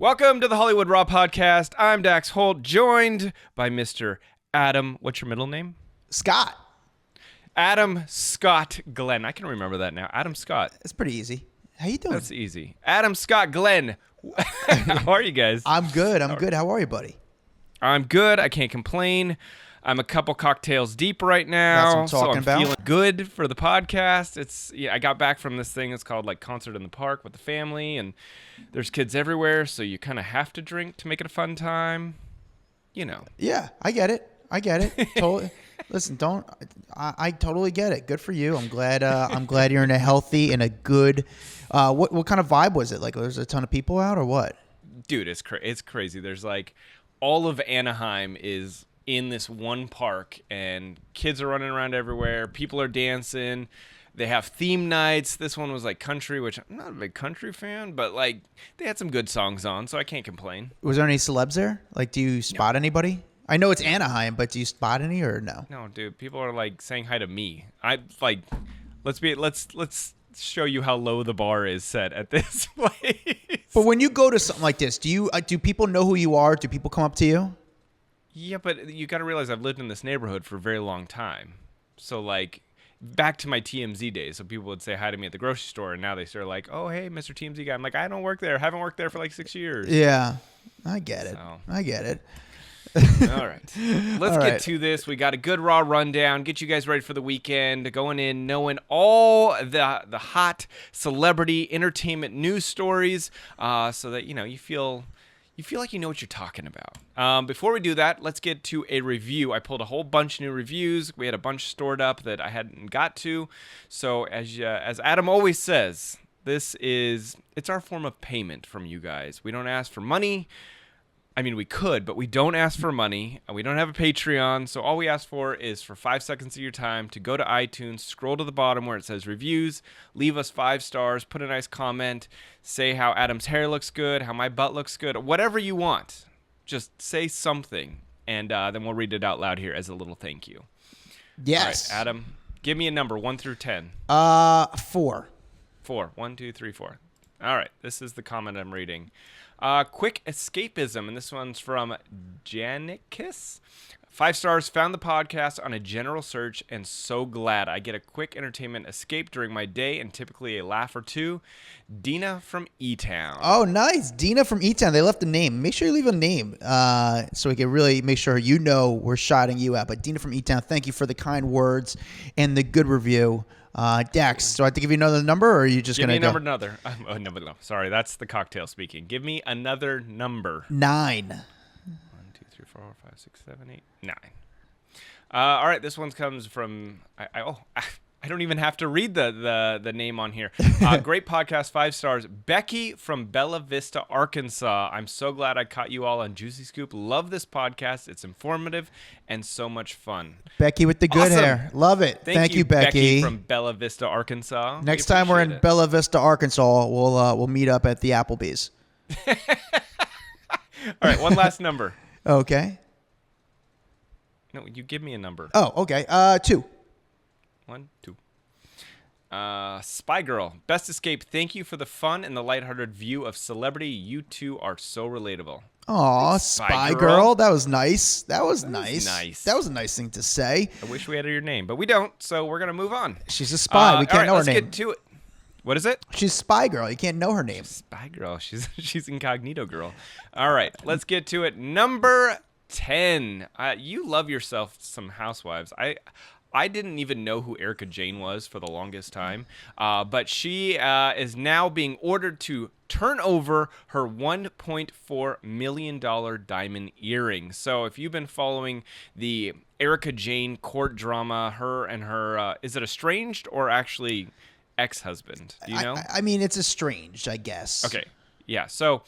Welcome to the Hollywood Raw Podcast. I'm Dax Holt, joined by Mr. Adam. What's your middle name? Scott. Adam Scott Glyn. I can remember that now. Adam Scott. It's pretty easy. How you doing? That's easy. Adam Scott Glyn. How are you guys? I'm good. I'm good. How are you, buddy? I'm good. I can't complain. I'm a couple cocktails deep right now. That's what I'm talking about. Feeling good for the podcast. I got back from this thing. It's called like Concert in the Park with the family, and there's kids everywhere, so you kind of have to drink to make it a fun time. You know. Yeah, I get it. Totally. Listen, I totally get it. Good for you. I'm glad you're in a healthy and a good. What kind of vibe was it? Like, there's a ton of people out or what? Dude, it's crazy. There's like all of Anaheim is in this one park, and kids are running around everywhere. People are dancing. They have theme nights. This one was like country, which I'm not a big country fan, but like they had some good songs on, so I can't complain. Was there any celebs there? Like, do you spot anybody? I know it's Anaheim, but do you spot any or no? No, dude. People are like saying hi to me. I like. Let's show you how low the bar is set at this place. But when you go to something like this, do people know who you are? Do people come up to you? Yeah, but you got to realize I've lived in this neighborhood for a very long time. So, like, back to my TMZ days. So people would say hi to me at the grocery store, and now they start like, oh, hey, Mr. TMZ guy. I'm like, I don't work there. I haven't worked there for like 6 years. Yeah, I get it. All right. Let's get to this. We got a good raw rundown. Get you guys ready for the weekend. Going in knowing all the hot celebrity entertainment news stories so that, you feel like you know what you're talking about. Before we do that, let's get to a review. I pulled a whole bunch of new reviews. We had a bunch stored up that I hadn't got to. So as Adam always says, it's our form of payment from you guys. We don't ask for money. I mean, we could, but we don't ask for money. We don't have a Patreon, so all we ask for is for 5 seconds of your time to go to iTunes, scroll to the bottom where it says reviews, leave us 5 stars, put a nice comment, say how Adam's hair looks good, how my butt looks good, whatever you want. Just say something, and then we'll read it out loud here as a little thank you. Yes. All right, Adam, give me a number, 1 through 10. 4. 4. 1, 2, 3, 4. All right, this is the comment I'm reading. Quick escapism, and this one's from Janikis. 5 stars, found the podcast on a general search and so glad I get a quick entertainment escape during my day and typically a laugh or two. Dina from E-Town. Oh, nice. Dina from E-Town. They left a name. Make sure you leave a name so we can really make sure we're shouting you out. But Dina from E-Town, thank you for the kind words and the good review. Dax, so I have to give you another number, or are you just going to go? Give me another. No. Sorry, that's the cocktail speaking. Give me another number. 9. 1, 2, 3, 4, 5, 6, 7, 8, 9. All right, this one comes from. I don't even have to read the name on here. Great podcast, 5 stars. Becky from Bella Vista, Arkansas. I'm so glad I caught you all on Juicy Scoop. Love this podcast. It's informative and so much fun. Becky with the good hair. Love it. Thank you, Becky. From Bella Vista, Arkansas. Next time we're in Bella Vista, Arkansas, we'll meet up at the Applebee's. All right, one last number. Okay. No, you give me a number. Oh, okay. 2. 1, 2. Spy Girl, best escape. Thank you for the fun and the lighthearted view of celebrity. You two are so relatable. Aw, Spy Girl. That was nice. That was nice. That was a nice thing to say. I wish we had your name, but we don't, so we're going to move on. She's a spy. We can't know her name. Let's get to it. What is it? She's Spy Girl. You can't know her name. Spy Girl. She's incognito girl. All right, let's get to it. Number 10. You love yourself some housewives. I didn't even know who Erika Jayne was for the longest time, but she is now being ordered to turn over her $1.4 million diamond earring. So if you've been following the Erika Jayne court drama, her and her, is it estranged or actually ex-husband? Do you know? I mean, it's estranged, I guess. Okay. Yeah. So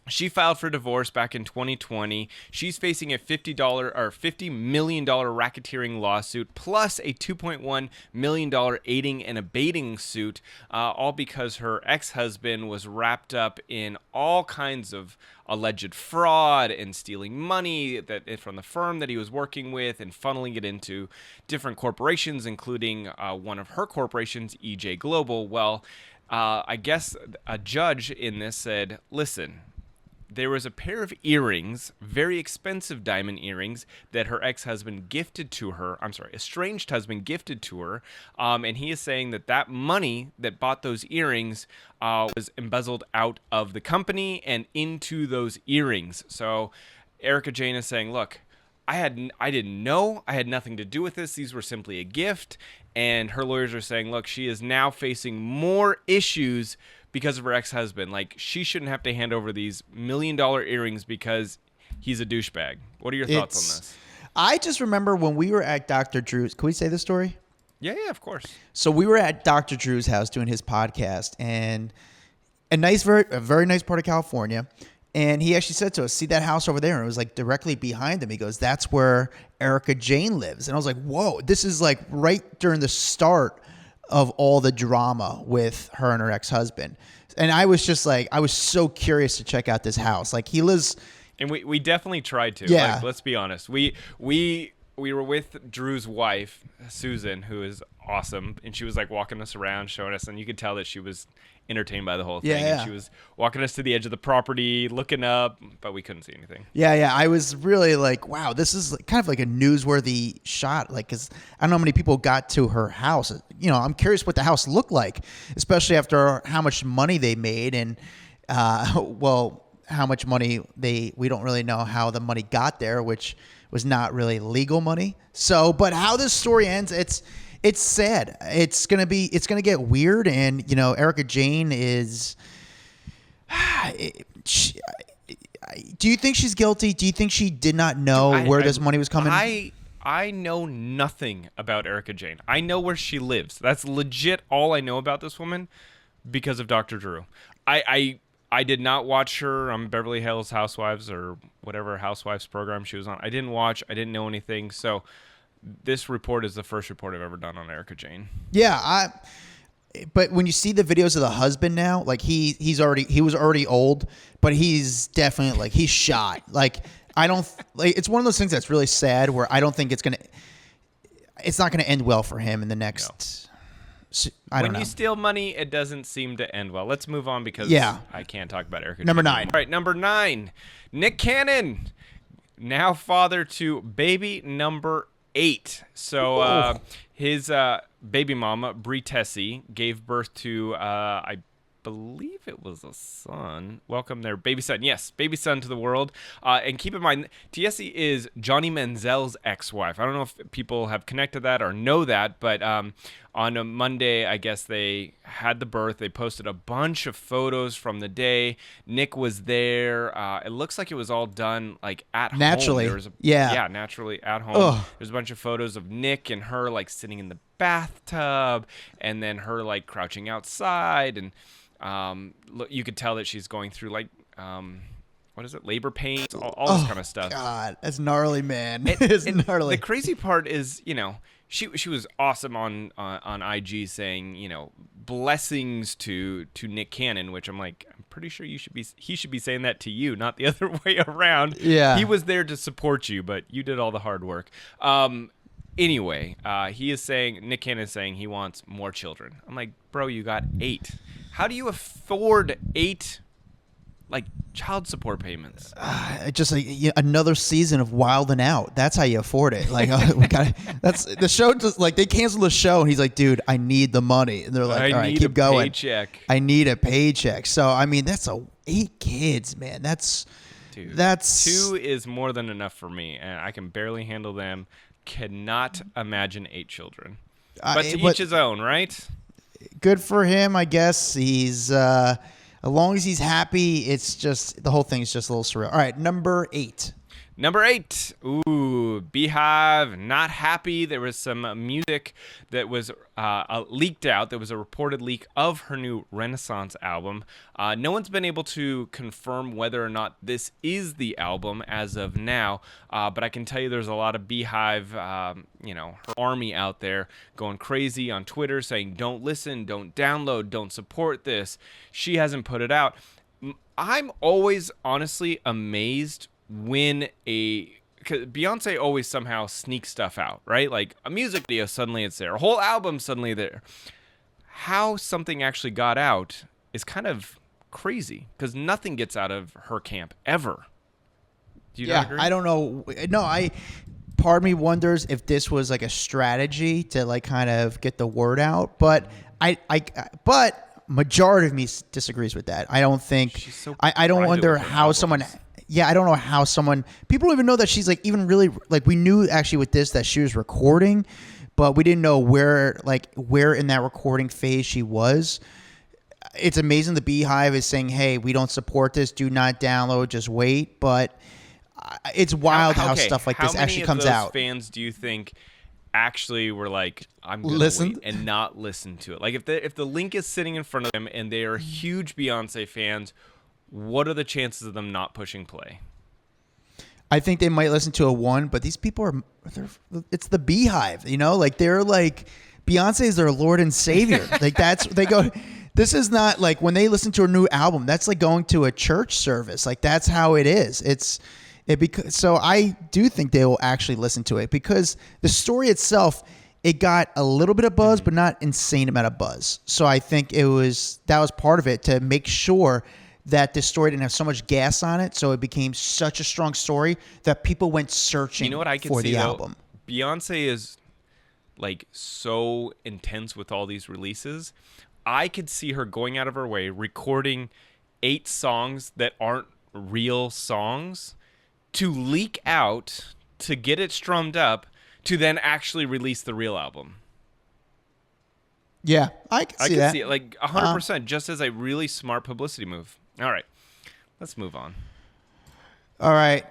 she filed for divorce back in 2020. She's facing a $50 million racketeering lawsuit, plus a $2.1 million aiding and abetting suit, all because her ex-husband was wrapped up in all kinds of alleged fraud and stealing money from the firm that he was working with and funneling it into different corporations, including one of her corporations, EJ Global. Well, I guess a judge in this said, listen, there was a pair of earrings, very expensive diamond earrings, that her ex-husband gifted to her. I'm sorry, estranged husband gifted to her. And he is saying that money that bought those earrings was embezzled out of the company and into those earrings. So Erika Jayne is saying, look, I didn't know. I had nothing to do with this. These were simply a gift. And her lawyers are saying, look, she is now facing more issues because of her ex-husband. Like, she shouldn't have to hand over these $1 million earrings because he's a douchebag. What are your thoughts on this? I just remember when we were at Dr. Drew's. Can we say this story? Yeah, of course. So we were at Dr. Drew's house doing his podcast, and a very nice part of California. And he actually said to us, see that house over there? And it was like directly behind him. He goes, that's where Erika Jayne lives. And I was like, whoa, this is like right during the start of all the drama with her and her ex-husband. And I was just like, I was so curious to check out this house. Like, he lives... And we definitely tried to. Yeah. Like, let's be honest. We were with Drew's wife, Susan, who is awesome. And she was like walking us around, showing us. And you could tell that she was entertained by the whole thing. Yeah. And she was walking us to the edge of the property, looking up, but we couldn't see anything. Yeah. I was really like, wow, this is kind of like a newsworthy shot. Like, because I don't know how many people got to her house. You know, I'm curious what the house looked like, especially after how much money they made. And, how much money we don't really know how the money got there, which was not really legal money. So, but how this story ends, it's sad. It's gonna get weird, and you know, Erika Jayne is. Do you think she's guilty? Do you think she did not know where this money was coming? I know nothing about Erika Jayne. I know where she lives. That's legit all I know about this woman because of Dr. Drew. I did not watch her on Beverly Hills Housewives or whatever Housewives program she was on. I didn't watch. I didn't know anything. So this report is the first report I've ever done on Erika Jayne. Yeah, but when you see the videos of the husband now, like he was already old, but he's definitely like he's shot. Like I don't like it's one of those things that's really sad where I don't think it's not gonna end well for him in the next. No. I don't know. When you steal money, it doesn't seem to end well. Let's move on because I can't talk about Erika Jayne. Number 9. All right, number 9. Nick Cannon, now father to baby number 8. So his baby mama, Brie Tessie, gave birth to, I believe it was a son. Welcome their baby son. Yes, baby son to the world. And keep in mind, Tessie is Johnny Manziel's ex-wife. I don't know if people have connected that or know that, but on a Monday, I guess they had the birth. They posted a bunch of photos from the day. Nick was there. It looks like it was all done like at home. Naturally. Yeah, naturally at home. Ugh. There's a bunch of photos of Nick and her like sitting in the bathtub, and then her like crouching outside, and you could tell that she's going through like what is it, labor pains, all this kind of stuff. God, that's gnarly, man. It's gnarly. The crazy part is, you know, she was awesome on IG saying, you know, blessings to Nick Cannon, which I'm like, I'm pretty sure he should be saying that to you, not the other way around. Yeah, he was there to support you, but you did all the hard work. Anyway, Nick Cannon is saying he wants more children. I'm like, bro, you got 8. How do you afford 8 like child support payments? Just like another season of Wild 'N Out. That's how you afford it. Like that's the show. Just like they canceled the show, and he's like, "Dude, I need the money." And they're like, "All right, keep going. Paycheck. I need a paycheck." So I mean, that's 8 kids, man. That's 2 is more than enough for me, and I can barely handle them. Cannot imagine 8 children, but to each his own, right? Good for him, I guess. He's as long as he's happy, it's just the whole thing is just a little surreal. All right, number 8. Number 8. Ooh, Beehive, not happy. There was some music that was leaked out. There was a reported leak of her new Renaissance album. No one's been able to confirm whether or not this is the album as of now. But I can tell you there's a lot of Beehive, her army out there going crazy on Twitter saying, don't listen, don't download, don't support this. She hasn't put it out. I'm always honestly amazed when because Beyonce always somehow sneaks stuff out, right? Like a music video, suddenly it's there. A whole album, suddenly there. How something actually got out is kind of crazy because nothing gets out of her camp ever. Do you not agree? I don't know. No, part of me wonders if this was like a strategy to like kind of get the word out, but but majority of me disagrees with that. I don't think. She's so I don't wonder how someone. Yeah, I don't know how someone. People don't even know that she's like even really like we knew actually with this that she was recording, but we didn't know where in that recording phase she was. It's amazing the Beehive is saying, "Hey, we don't support this. Do not download. Just wait." But it's wild how stuff like this actually comes out. How many of those fans do you think actually were like, "I'm gonna wait," and not listen to it? Like if the link is sitting in front of them and they are huge Beyonce fans, what are the chances of them not pushing play? I think they might listen to a 1, but these people it's the Beehive, you know, like they're like Beyonce is their Lord and Savior. Like they go. This is not like when they listen to a new album. That's like going to a church service. Like that's how it is. So I do think they will actually listen to it because the story itself, it got a little bit of buzz, but not insane amount of buzz. So I think that was part of it to make sure that this story didn't have so much gas on it. So it became such a strong story that people went searching for the album. Beyonce is like so intense with all these releases. I could see her going out of her way, recording 8 songs that aren't real songs to leak out, to get it strummed up, to then actually release the real album. Yeah, I can see that. See it like 100%, just as a really smart publicity move. All right, let's move on. All right,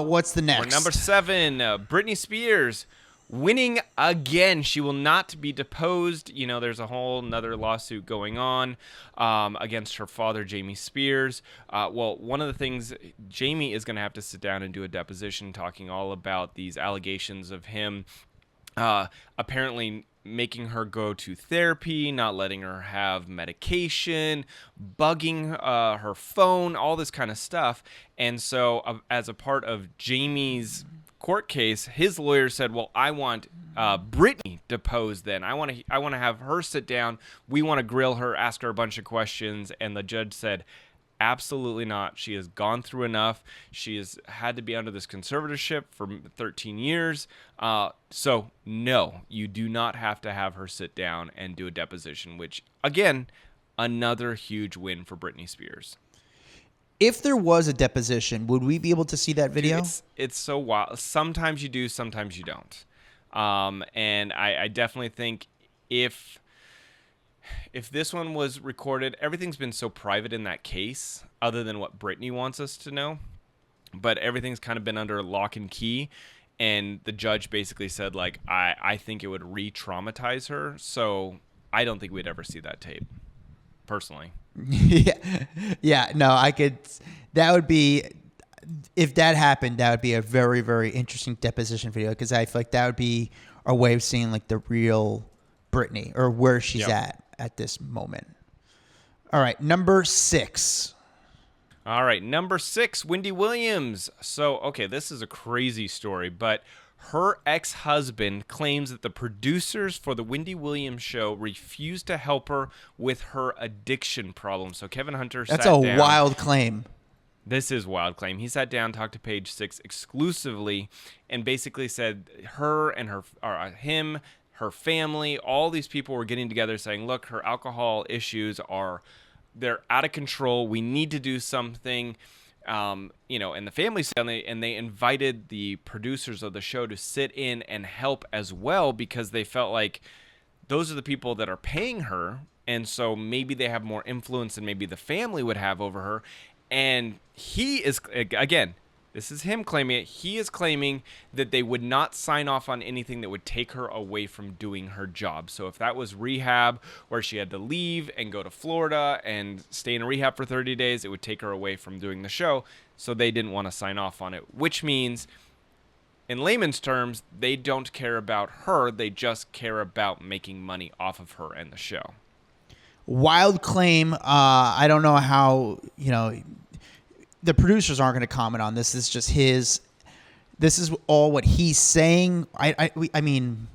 what's the next? We're number 7, Britney Spears. Winning again. She will not be deposed. You know, there's a whole nother lawsuit going on against her father, Jamie Spears. Well, one of the things, Jamie is going to have to sit down and do a deposition talking all about these allegations of him apparently making her go to therapy, not letting her have medication, bugging her phone, all this kind of stuff. And so as a part of Jamie's court case, his lawyer said, well, I want Britney deposed then. I want to have her sit down. We want to grill her, ask her a bunch of questions. And the judge said, absolutely not. She has gone through enough. She has had to be under this conservatorship for 13 years. So, no, you do not have to have her sit down and do a deposition, which, again, another huge win for Britney Spears. If there was a deposition, would we be able to see that video? Dude, it's so wild. Sometimes you do, sometimes you don't. And I definitely think if this one was recorded, everything's been so private in that case, other than what Britney wants us to know. But everything's kind of been under lock and key. And the judge basically said, like, I think it would re-traumatize her. So I don't think we'd ever see that tape, personally. Yeah, no, I could. That would be, if that happened, that would be a very, very interesting deposition video because I feel like that would be our way of seeing like the real Britney or where she's at this moment. All right, number 6. All right, number 6, Wendy Williams. So, okay, this is a crazy story, but her ex-husband claims that the producers for the Wendy Williams show refused to help her with her addiction problem. So Kevin Hunter sat down. That's a wild claim. This is a wild claim. He sat down, talked to Page 6 exclusively, and basically said her and him, her family, all these people were getting together saying, look, her alcohol issues they're out of control. We need to do something. And the family said, and they invited the producers of the show to sit in and help as well because they felt like those are the people that are paying her, and so maybe they have more influence than maybe the family would have over her. And he is, again, this is him claiming it. He is claiming that they would not sign off on anything that would take her away from doing her job. So if that was rehab where she had to leave and go to Florida and stay in rehab for 30 days, it would take her away from doing the show. So they didn't want to sign off on it, which means in layman's terms, they don't care about her. They just care about making money off of her and the show. Wild claim. I don't know how, the producers aren't going to comment on this. This is just this is all what he's saying. I mean,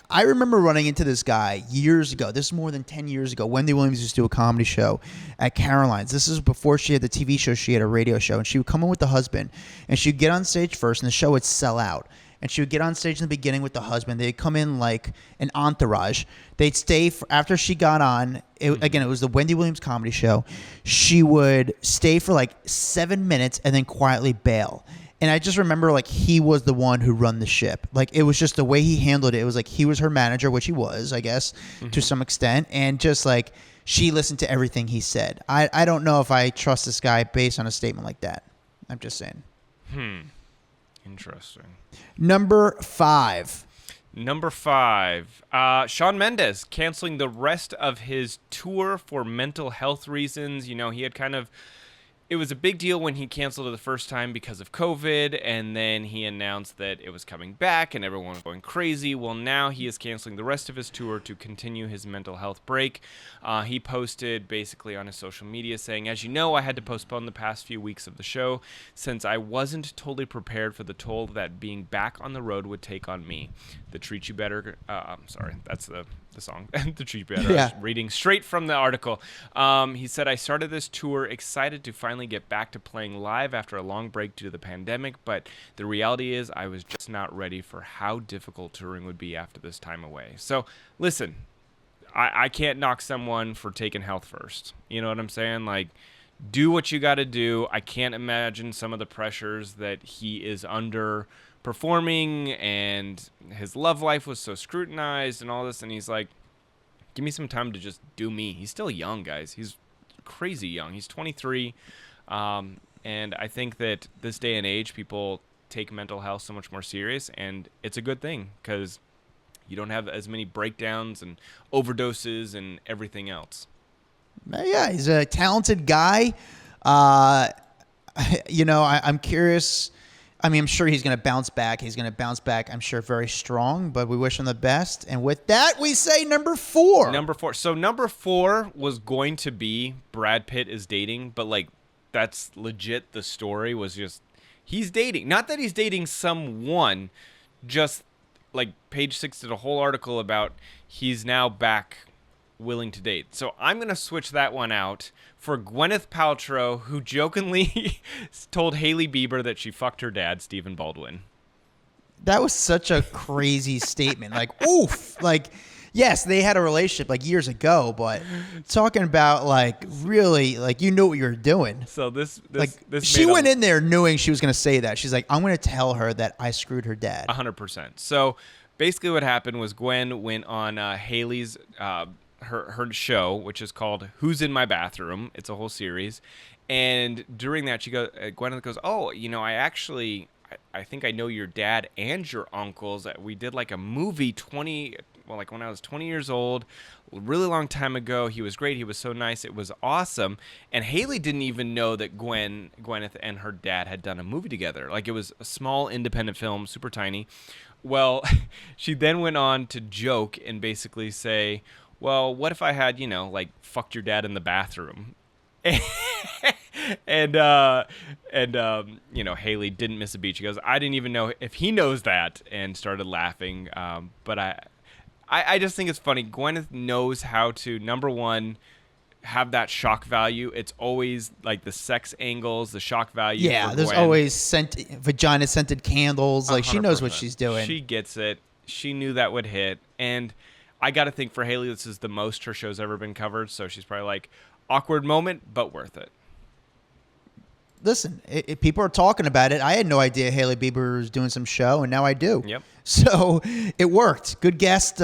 I remember running into this guy years ago. This is more than 10 years ago. Wendy Williams used to do a comedy show at Caroline's. This is before she had the TV show. She had a radio show, and she would come in with the husband, and she'd get on stage first, and the show would sell out. And she would get on stage in the beginning with the husband. They'd come in like an entourage. They'd stay after she got on. Again, it was the Wendy Williams comedy show. She would stay for like 7 minutes and then quietly bail. And I just remember like he was the one who run the ship. Like it was just the way he handled it. It was like he was her manager, which he was, I guess, to some extent. And just like she listened to everything he said. I don't know if I trust this guy based on a statement like that. I'm just saying. Interesting. Number 5. Shawn Mendes canceling the rest of his tour for mental health reasons. You know, he had it was a big deal when he canceled it the first time because of COVID, and then he announced that it was coming back and everyone was going crazy. Well, now he is canceling the rest of his tour to continue his mental health break. He posted basically on his social media saying, as you know, I had to postpone the past few weeks of the show since I wasn't totally prepared for the toll that being back on the road would take on me. The Treat You Better, I'm sorry, that's the song, The Treat You Better. Yeah. I was reading straight from the article. He said, I started this tour excited to finally get back to playing live after a long break due to the pandemic, but the reality is I was just not ready for how difficult touring would be after this time away. So, listen, I can't knock someone for taking health first. You know what I'm saying? Like, do what you got to do. I can't imagine some of the pressures that he is under performing, and his love life was so scrutinized and all this, and he's like, give me some time to just do me. He's still young, guys. He's crazy young. He's 23, and I think that this day and age, people take mental health so much more serious, and it's a good thing because you don't have as many breakdowns and overdoses and everything else. Yeah, he's a talented guy. You know, I'm curious. I mean, I'm sure he's going to bounce back. He's going to bounce back, I'm sure, very strong, but we wish him the best. And with that, we say number 4. So number 4 was going to be Brad Pitt is dating, but like that's legit. The story was just he's dating. Not that he's dating someone, just like Page 6 did a whole article about he's now back willing to date. So I'm going to switch that one out for Gwyneth Paltrow, who jokingly told Hailey Bieber that she fucked her dad, Stephen Baldwin. That was such a crazy statement. Like, oof. Like, yes, they had a relationship like years ago, but talking about like really, like you know what you're doing. So this she went in there knowing she was going to say that. She's like, I'm going to tell her that I screwed her dad. 100%. So basically what happened was Gwen went on Hailey's her show, which is called Who's in My Bathroom. It's a whole series. And during that, Gwyneth goes, oh, you know, I think I know your dad and your uncles. We did like a movie like when I was 20 years old, a really long time ago. He was great. He was so nice. It was awesome. And Hailey didn't even know that Gwyneth and her dad had done a movie together. Like it was a small independent film, super tiny. Well, she then went on to joke and basically say, well, what if I had, you know, like fucked your dad in the bathroom? and you know, Hailey didn't miss a beat. She goes, I didn't even know if he knows that, and started laughing. But I just think it's funny. Gwyneth knows how to, number one, have that shock value. It's always like the sex angles, the shock value. Yeah, there's always vagina scented candles. Like 100%. She knows what she's doing. She gets it. She knew that would hit. And I got to think for Hailey, this is the most her show's ever been covered. So she's probably like, awkward moment, but worth it. Listen, people are talking about it. I had no idea Hailey Bieber was doing some show, and now I do. Yep. So it worked. Good guest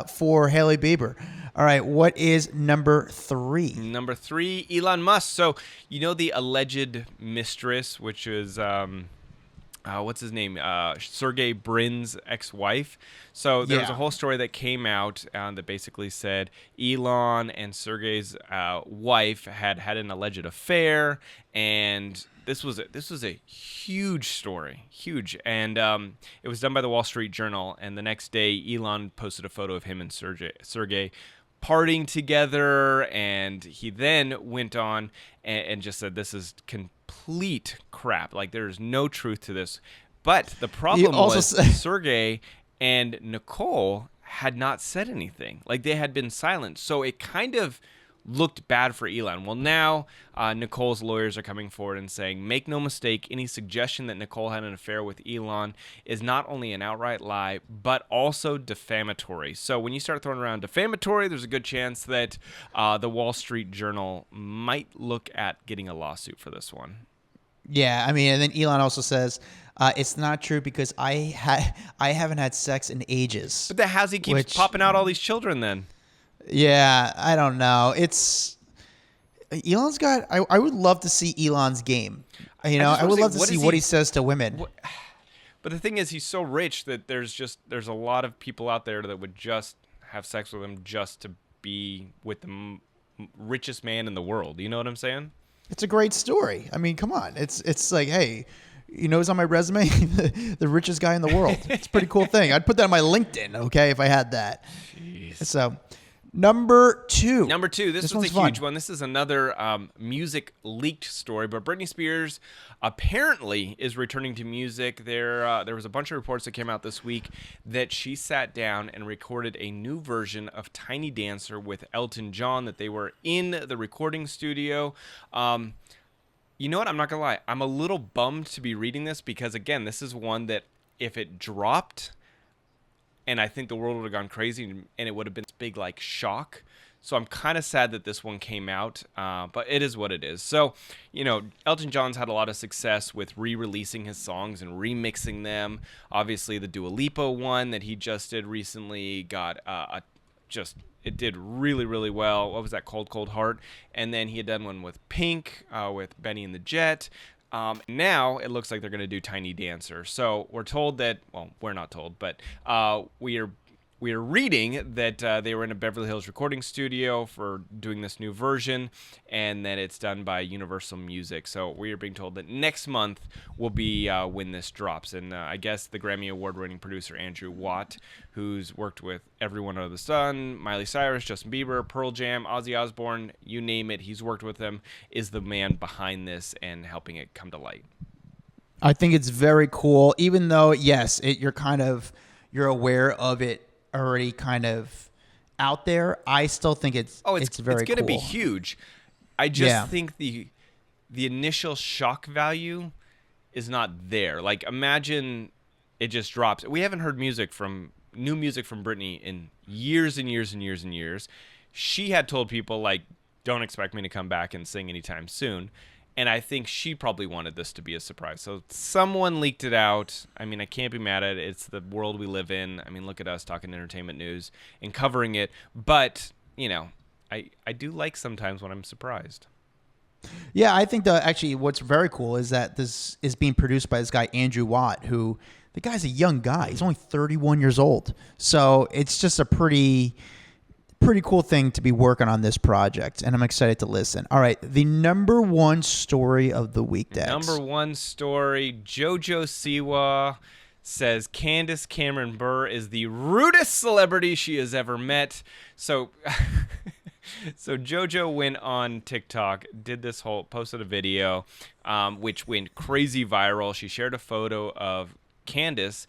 for Hailey Bieber. All right, what is number 3? Number 3, Elon Musk. So, you know the alleged mistress, which is... what's his name? Sergey Brin's ex-wife. So there was a whole story that came out that basically said Elon and Sergey's wife had an alleged affair, and this was a huge story, huge, and it was done by the Wall Street Journal. And the next day, Elon posted a photo of him and Sergey partying together, and he then went on and just said this is complete crap. Like there's no truth to this. But the problem was Sergey and Nicole had not said anything. Like, they had been silent. So it kind of looked bad for Elon. Well, now Nicole's lawyers are coming forward and saying, make no mistake, any suggestion that Nicole had an affair with Elon is not only an outright lie, but also defamatory. So when you start throwing around defamatory, there's a good chance that the Wall Street Journal might look at getting a lawsuit for this one. Yeah, I mean, and then Elon also says, it's not true because I haven't had sex in ages. But then how's he keeps popping out all these children then? Yeah, I don't know. Elon's got. I would love to see Elon's game. I would love to see what he says to women. But the thing is, he's so rich that there's a lot of people out there that would just have sex with him just to be with the richest man in the world. You know what I'm saying? It's a great story. I mean, come on. It's like, hey, who's on my resume? the richest guy in the world. It's a pretty cool thing. I'd put that on my LinkedIn, okay, if I had that. Jeez. So, number two. This was a huge one. This is another music leaked story, but Britney Spears apparently is returning to music. There was a bunch of reports that came out this week that she sat down and recorded a new version of Tiny Dancer with Elton John, that they were in the recording studio. You know what? I'm not going to lie. I'm a little bummed to be reading this because, again, this is one that if it dropped, and I think the world would have gone crazy, and it would have been this big, like, shock. So I'm kind of sad that this one came out, but it is what it is. So, Elton John's had a lot of success with re-releasing his songs and remixing them. Obviously, the Dua Lipa one that he just did recently got it did really, really well. What was that, Cold Cold Heart? And then he had done one with Pink, with Benny and the Jet. Now it looks like they're going to do Tiny Dancer. So we're told that, well, we're not told, but we are reading that they were in a Beverly Hills recording studio for doing this new version, and that it's done by Universal Music. So we are being told that next month will be when this drops. And I guess the Grammy Award-winning producer Andrew Watt, who's worked with everyone under the sun, Miley Cyrus, Justin Bieber, Pearl Jam, Ozzy Osbourne, you name it, he's worked with them, is the man behind this and helping it come to light. I think it's very cool, even though, yes, you're aware of it already kind of out there. I still think it's very cool. It's going to be huge. I just think the initial shock value is not there. Like, imagine it just drops. We haven't heard new music from Britney in years and years and years and years. She had told people, like, don't expect me to come back and sing anytime soon. And I think she probably wanted this to be a surprise. So someone leaked it out. I mean, I can't be mad at it. It's the world we live in. I mean, look at us talking entertainment news and covering it. But, I do like sometimes when I'm surprised. Yeah, I think actually what's very cool is that this is being produced by this guy, Andrew Watt, who the guy's a young guy. He's only 31 years old. So it's just a pretty cool thing to be working on this project, and I'm excited to listen. All right, the number one story of the week, Dax. Number one story, JoJo Siwa says Candace Cameron Bure is the rudest celebrity she has ever met. So JoJo went on TikTok, posted a video, which went crazy viral. She shared a photo of Candace.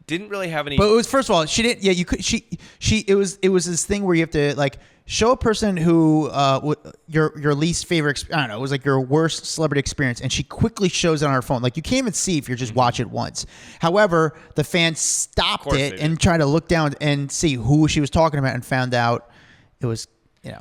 Didn't really have any. But it was, first of all, she didn't. Yeah, you could. It was this thing where you have to, like, show a person who your least favorite. I don't know. It was like your worst celebrity experience, and she quickly shows it on her phone. Like, you can't even see if you're just watch it once. However, the fans stopped it and tried to look down and see who she was talking about, and found out it was.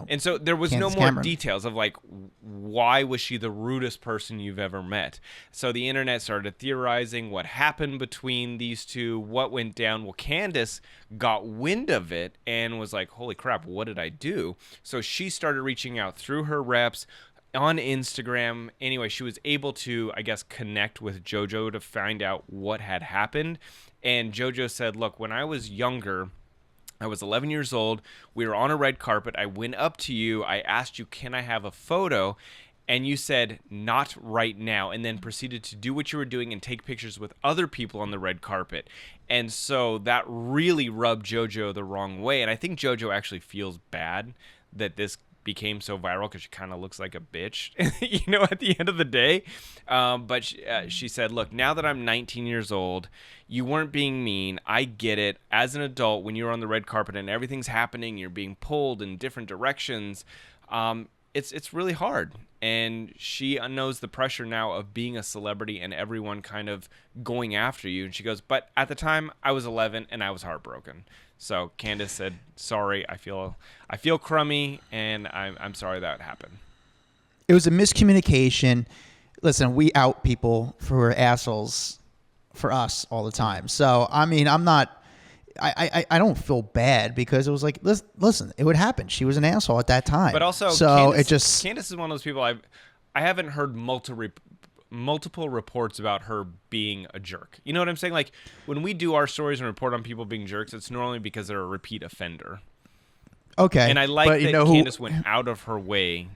And so there was Candace no more Cameron. details of, like, why was she the rudest person you've ever met? So the internet started theorizing what happened between these two, what went down. Well, Candace got wind of it and was like, holy crap, what did I do? So she started reaching out through her reps on Instagram. Anyway, she was able to, I guess, connect with JoJo to find out what had happened. And JoJo said, look, when I was younger, I was 11 years old. We were on a red carpet. I went up to you. I asked you, can I have a photo? And you said, not right now, and then proceeded to do what you were doing and take pictures with other people on the red carpet. And so that really rubbed JoJo the wrong way. And I think JoJo actually feels bad that this became so viral because she kind of looks like a bitch, at the end of the day. But she said, look, now that I'm 19 years old, you weren't being mean. I get it. As an adult, when you're on the red carpet and everything's happening, you're being pulled in different directions. It's really hard. And she knows the pressure now of being a celebrity and everyone kind of going after you. And she goes, but at the time I was 11 and I was heartbroken. So Candace said, sorry, I feel crummy and I'm sorry that happened. It was a miscommunication. Listen, we out people for assholes for us all the time. So, I mean, I don't feel bad because it was like, listen, it would happen. She was an asshole at that time. But also, so Candace is one of those people I haven't heard multiple reports about her being a jerk. You know what I'm saying? Like when we do our stories and report on people being jerks, it's normally because they're a repeat offender. Okay. And I like that Candace went out of her way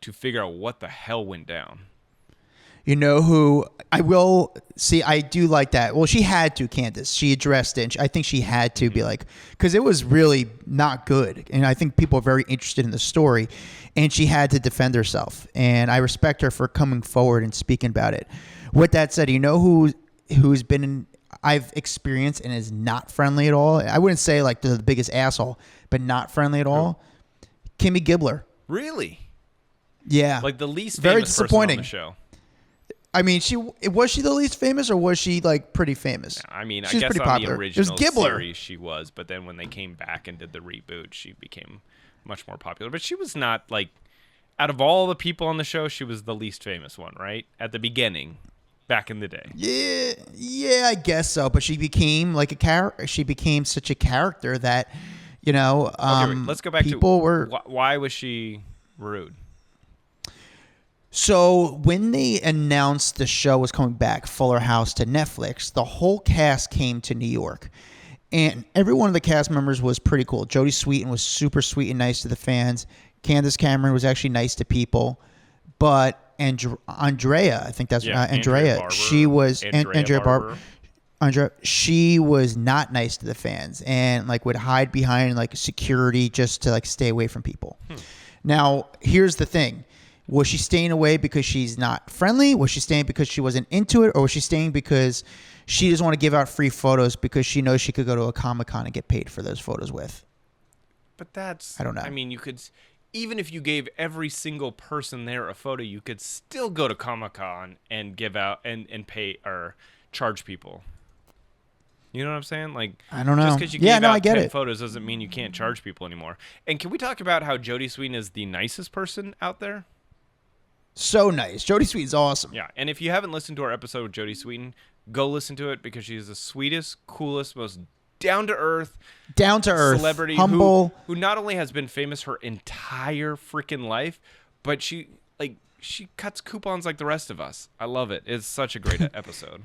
to figure out what the hell went down. You know who I will see? I do like that. Well, she had to, Candace. She addressed it. And I think she had to be like, because it was really not good. And I think people are very interested in the story. And she had to defend herself. And I respect her for coming forward and speaking about it. With that said, you know who's been I've experienced and is not friendly at all? I wouldn't say like the biggest asshole, but not friendly at all. Kimmy Gibbler. Really? Yeah. Like the least very famous disappointing person on the show. I mean, was she the least famous, or was she like pretty famous? I mean, She's I guess pretty on popular. the original it was Gibbler. series she was, but then when they came back and did the reboot, she became much more popular. But she was not like, out of all the people on the show, she was the least famous one, right? At the beginning, back in the day. Yeah, I guess so. But she became like a character. She became such a character that, okay, let's go back to why was she rude? So when they announced the show was coming back, Fuller House, to Netflix, the whole cast came to New York. And every one of the cast members was pretty cool. Jodie Sweetin was super sweet and nice to the fans. Candace Cameron was actually nice to people. But Andrea, I think that's Andrea. Barber, she was Andrea Barber. She was not nice to the fans and like would hide behind like security just to like stay away from people. Now, here's the thing. Was she staying away because she's not friendly? Was she staying because she wasn't into it? Or was she staying because she doesn't want to give out free photos because she knows she could go to a Comic-Con and get paid for those photos with? But that's... I don't know. I mean, you could... Even if you gave every single person there a photo, you could still go to Comic-Con and give out and pay or charge people. You know what I'm saying? Like, I don't know. Just because you gave out 10 it. photos doesn't mean you can't charge people anymore. And can we talk about how Jodie Sweetin is the nicest person out there? So nice. Jodie Sweetin's awesome. Yeah, and if you haven't listened to our episode with Jodie Sweetin, go listen to it because she's the sweetest, coolest, most down-to-earth celebrity humble, who not only has been famous her entire freaking life, but she cuts coupons like the rest of us. I love it. It's such a great episode.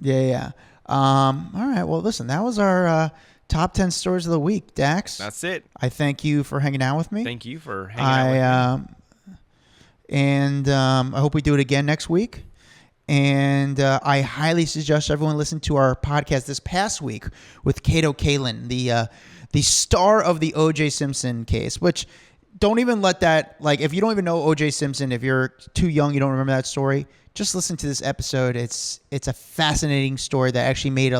Yeah. All right. Well, listen, that was our top 10 stories of the week, Dax. That's it. I thank you for hanging out with me. Thank you for hanging out with me. And I hope we do it again next week. And I highly suggest everyone listen to our podcast this past week with Kato Kalin, the star of the O.J. Simpson case, which don't even let that, like, if you don't even know O.J. Simpson, if you're too young, you don't remember that story, just listen to this episode. It's a fascinating story that actually made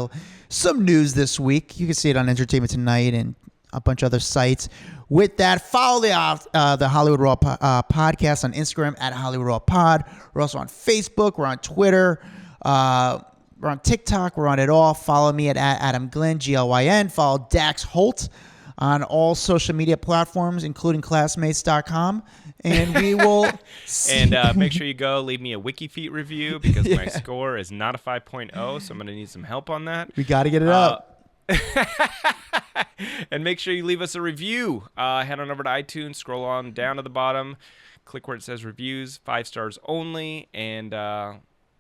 some news this week. You can see it on Entertainment Tonight and a bunch of other sites. With that, follow the Hollywood Raw podcast on Instagram at Hollywood Raw Pod. We're also on Facebook. We're on Twitter. We're on TikTok. We're on it all. Follow me at Adam Glyn, Glyn. Follow Dax Holt on all social media platforms, including classmates.com. And we will see. And make sure you go leave me a WikiFeet review because my score is not a 5.0, so I'm going to need some help on that. We got to get it up. And make sure you leave us a review. Head on over to iTunes, scroll on down to the bottom, click where it says reviews, 5 stars only, and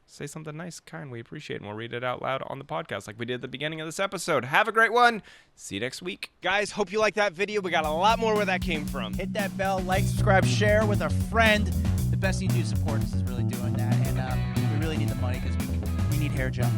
say something nice, kind. We appreciate it, and we'll read it out loud on the podcast like we did at the beginning of this episode. Have a great one. See you next week. Guys, hope you liked that video. We got a lot more where that came from. Hit that bell, like, subscribe, share with a friend. The best you can do to support us is really doing that, and we really need the money because we need hair gel.